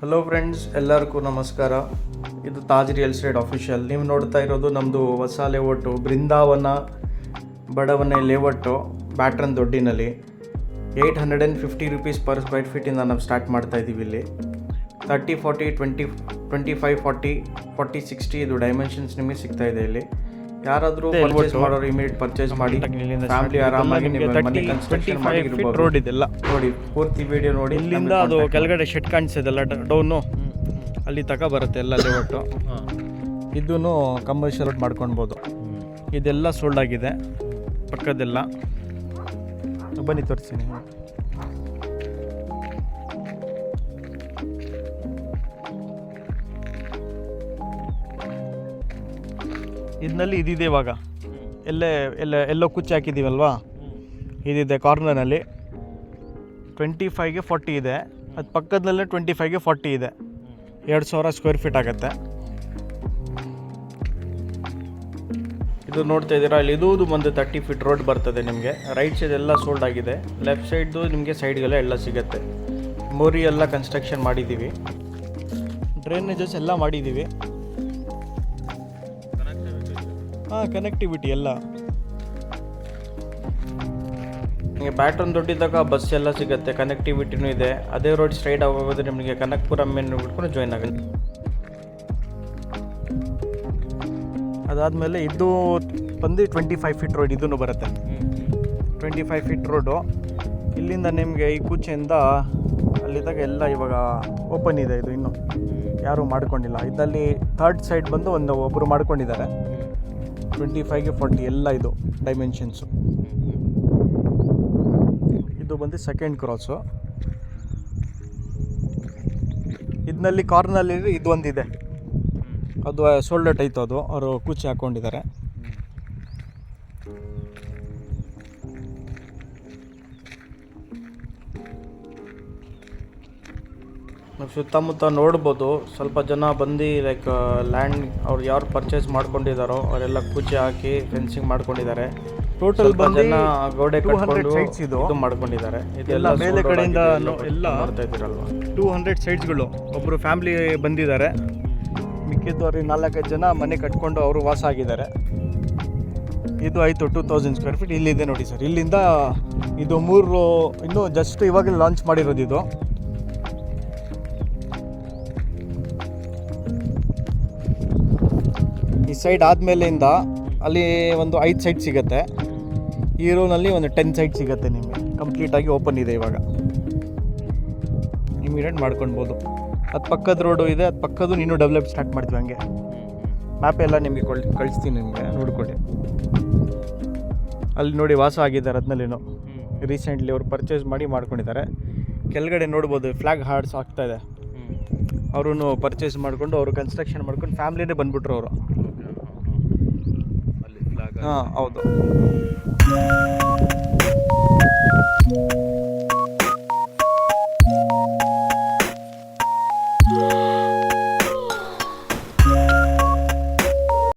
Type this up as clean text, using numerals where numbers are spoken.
Hello friends, ಎಲ್ಲರಿಗೂ ನಮಸ್ಕಾರ. ಇದು ತಾಜ್ ರಿಯಲ್ ಎಸ್ಟೇಟ್ ಆಫಿಷಿಯಲ್. ನೀವು ನೋಡ್ತಾ ಇರೋದು ನಮ್ಮದು ಹೊಸ ಲೇಔಟು, ಬೃಂದಾವನ ಬಡವನೆ ಲೇಔಟು, ಬ್ಯಾಟ್ರನ್ ದೊಡ್ಡಿನಲ್ಲಿ. 850 ರೂಪೀಸ್ ಪರ್ ಸ್ಕ್ವೇರ್ ಫೀಟಿಂದ ನಾವು ಸ್ಟಾರ್ಟ್ ಮಾಡ್ತಾ ಇದ್ದೀವಿ. ಇಲ್ಲಿ 30, 40, 20, 25, 40, 40, 60 ಇದು ಡೈಮೆನ್ಷನ್ಸ್ ನಿಮಗೆ ಸಿಗ್ತಾ ಇದೆ. ಇಲ್ಲಿ ಯಾರಾದರೂ ಪರ್ಚೇಸ್ ಮಾಡೋರು ಇಮಿಡಿಯೇಟ್ ಪರ್ಚೇಸ್ ಮಾಡಿ ಫ್ಯಾಮಿಲಿ ಆರಾಮಾಗಿ ನಿಮ್ಮ ಮನೆ ಕನ್ಸ್ಟ್ರಕ್ಷನ್ ಮಾಡಿರ್ಬೋದು. ರೋಡ್ ಇದೆಲ್ಲ ನೋಡಿ, ಪೂರ್ತಿ ವಿಡಿಯೋ ನೋಡಿ. ಇಲ್ಲಿಂದ ಅದು ಕೆಳಗಡೆ ಶೆಡ್ ಕಾಣಿಸಿದೆಲ್ಲ ಡೌನು, ಅಲ್ಲಿ ತಕ ಬರುತ್ತೆ ಎಲ್ಲ ಲೇಔಟು. ಇದೂ ಕಮರ್ಷಿಯಲ್ ರೋಡ್ ಮಾಡ್ಕೊಳ್ಬೋದು. ಇದೆಲ್ಲ ಸೋಲ್ಡ್ ಆಗಿದೆ ಪಕ್ಕದೆಲ್ಲ. ಬನ್ನಿ ತೋರಿಸ್ತೀನಿ. ಇದರಲ್ಲಿ ಇದಿದೆ ಇವಾಗ. ಎಲ್ಲೋ ಕುಚ್ಚಿ ಹಾಕಿದ್ದೀವಲ್ವಾ, ಇದಿದೆ ಕಾರ್ನರ್ನಲ್ಲಿ. 25ಗೆ 40 ಇದೆ. ಅದು ಪಕ್ಕದಲ್ಲೇ 25ಗೆ 40 ಇದೆ. 2000 ಸ್ಕ್ವೇರ್ ಫೀಟ್ ಆಗುತ್ತೆ. ಇದು ನೋಡ್ತಾ ಇದ್ದೀರಾ, ಇಲ್ಲಿ ಇದು ಒಂದು 30 ಫೀಟ್ ರೋಡ್ ಬರ್ತದೆ ನಿಮಗೆ. ರೈಟ್ ಸೈಡ್ ಎಲ್ಲ ಸೋಲ್ಡ್ ಆಗಿದೆ. ಲೆಫ್ಟ್ ಸೈಡ್ದು ನಿಮಗೆ ಸೈಡ್ಗೆಲ್ಲ ಎಲ್ಲ ಸಿಗುತ್ತೆ. ಮೋರಿ ಎಲ್ಲ ಕನ್ಸ್ಟ್ರಕ್ಷನ್ ಮಾಡಿದ್ದೀವಿ. ಡ್ರೈನೇಜಸ್ ಎಲ್ಲ ಮಾಡಿದ್ದೀವಿ. ಕನೆಕ್ಟಿವಿಟಿ ಎಲ್ಲ ನಿಮಗೆ ಪ್ಯಾಟ್ರನ್ ದೊಡ್ಡಿದ್ದಾಗ ಬಸ್ ಎಲ್ಲ ಸಿಗುತ್ತೆ, ಕನೆಕ್ಟಿವಿಟಿನೂ ಇದೆ. ಅದೇ ರೋಡ್ ಸ್ಟ್ರೈಟ್ ಆಗೋದ್ರೆ ನಿಮಗೆ ಕನಕಪುರ ಮೇನ್ ಬಿಟ್ಕೊಂಡು ಜಾಯ್ನ್ ಆಗುತ್ತೆ. ಅದಾದಮೇಲೆ ಇದು ಬಂದು 25 ಫೀಟ್ ರೋಡ್ ಇದೂ ಬರುತ್ತೆ. 25 ಫೀಟ್ ರೋಡು. ಇಲ್ಲಿಂದ ನಿಮಗೆ ಈ ಕೂಚೆಯಿಂದ ಅಲ್ಲಿದ್ದಾಗ ಎಲ್ಲ ಇವಾಗ ಓಪನ್ ಇದೆ. ಇದು ಇನ್ನೂ ಯಾರೂ ಮಾಡ್ಕೊಂಡಿಲ್ಲ. ಇದರಲ್ಲಿ ಥರ್ಡ್ ಸೈಡ್ ಬಂದು ಒಬ್ಬರು ಮಾಡ್ಕೊಂಡಿದ್ದಾರೆ. 25ಗೆ 40 ಎಲ್ಲ ಇದು ಡೈಮೆನ್ಷನ್ಸು. ಇದು ಬಂದು ಸೆಕೆಂಡ್ ಕ್ರಾಸು. ಇದರಲ್ಲಿ ಕಾರ್ನಲ್ಲಿ ಇದು ಒಂದಿದೆ, ಅದು ಸೋಲ್ಡಟ್ ಐತು. ಅದು ಅವರು ಕೂಚಿ ಹಾಕ್ಕೊಂಡಿದ್ದಾರೆ. ನಾವು ಸುತ್ತಮುತ್ತ ನೋಡ್ಬೋದು. ಸ್ವಲ್ಪ ಜನ ಬಂದು ಲೈಕ್ ಲ್ಯಾಂಡ್ ಅವ್ರು ಯಾರು ಪರ್ಚೇಸ್ ಮಾಡ್ಕೊಂಡಿದ್ದಾರೋ ಅವರೆಲ್ಲ ಕೂಚೆ ಹಾಕಿ ಫೆನ್ಸಿಂಗ್ ಮಾಡ್ಕೊಂಡಿದ್ದಾರೆ. ಟೋಟಲ್ ಬಂದು ಜನ ಗೋಡೆ 200 ಸೈಟ್ಸ್ ಇದು ಮಾಡ್ಕೊಂಡಿದ್ದಾರೆ. ಇದೆಲ್ಲ ಮೇಲೆ ಕಡೆಯಿಂದ ಎಲ್ಲ ಮಾಡ್ತಾ ಇದ್ದೀರಲ್ವ, 200 ಸೈಟ್ಸ್ಗಳು. ಒಬ್ಬರು ಫ್ಯಾಮಿಲಿ ಬಂದಿದ್ದಾರೆ. ಮಿಕ್ಕಿದ್ದವ್ರಿಗೆ 4-5 ಜನ ಮನೆ ಕಟ್ಕೊಂಡು ಅವರು ವಾಸ ಆಗಿದ್ದಾರೆ. ಇದು ಆಯಿತು 2000 ಸ್ಕ್ವೇರ್ ಫೀಟ್. ಇಲ್ಲಿದೆ ನೋಡಿ ಸರ್. ಇಲ್ಲಿಂದ ಇದು 3 ಇನ್ನೂ ಜಸ್ಟ್ ಇವಾಗ ಲಾಂಚ್ ಮಾಡಿರೋದು. ಇದು ಈ ಸೈಡ್ ಆದಮೇಲೆಯಿಂದ ಅಲ್ಲಿ ಒಂದು 5 ಸೈಟ್ ಸಿಗುತ್ತೆ. ಈ ರೋನಲ್ಲಿ ಒಂದು 10 ಸೈಟ್ ಸಿಗುತ್ತೆ ನಿಮಗೆ. ಕಂಪ್ಲೀಟಾಗಿ ಓಪನ್ ಇದೆ ಇವಾಗ. ಇಮಿಡಿಯೇಟ್ ಮಾಡ್ಕೊಳ್ಬೋದು. ಅದು ಪಕ್ಕದ ರೋಡು ಇದೆ. ಅದು ಪಕ್ಕದ್ದು ಇನ್ನೂ ಡೆವಲಪ್ ಸ್ಟಾರ್ಟ್ ಮಾಡ್ತೀವಿ. ಹಂಗೆ ಮ್ಯಾಪ್ ಎಲ್ಲ ನಿಮಗೆ ಕಳಿಸ್ತೀನಿ, ನಿಮಗೆ ನೋಡ್ಕೊಳ್ಳಿ. ಅಲ್ಲಿ ನೋಡಿ ವಾಸ ಆಗಿದ್ದಾರೆ. ಅದನ್ನಲ್ಲಿನೂ ರೀಸೆಂಟ್ಲಿ ಅವರು ಪರ್ಚೇಸ್ ಮಾಡಿ ಮಾಡ್ಕೊಂಡಿದ್ದಾರೆ. ಕೆಳಗಡೆ ನೋಡ್ಬೋದು ಫ್ಲ್ಯಾಗ್ ಹಾರ್ಡ್ಸ್ ಆಗ್ತಾಯಿದೆ. ಅವರು ಪರ್ಚೇಸ್ ಮಾಡಿಕೊಂಡು ಅವರು ಕನ್ಸ್ಟ್ರಕ್ಷನ್ ಮಾಡ್ಕೊಂಡು ಫ್ಯಾಮ್ಲಿನೇ ಬಂದ್ಬಿಟ್ರು ಅವರು. ಹೌದು.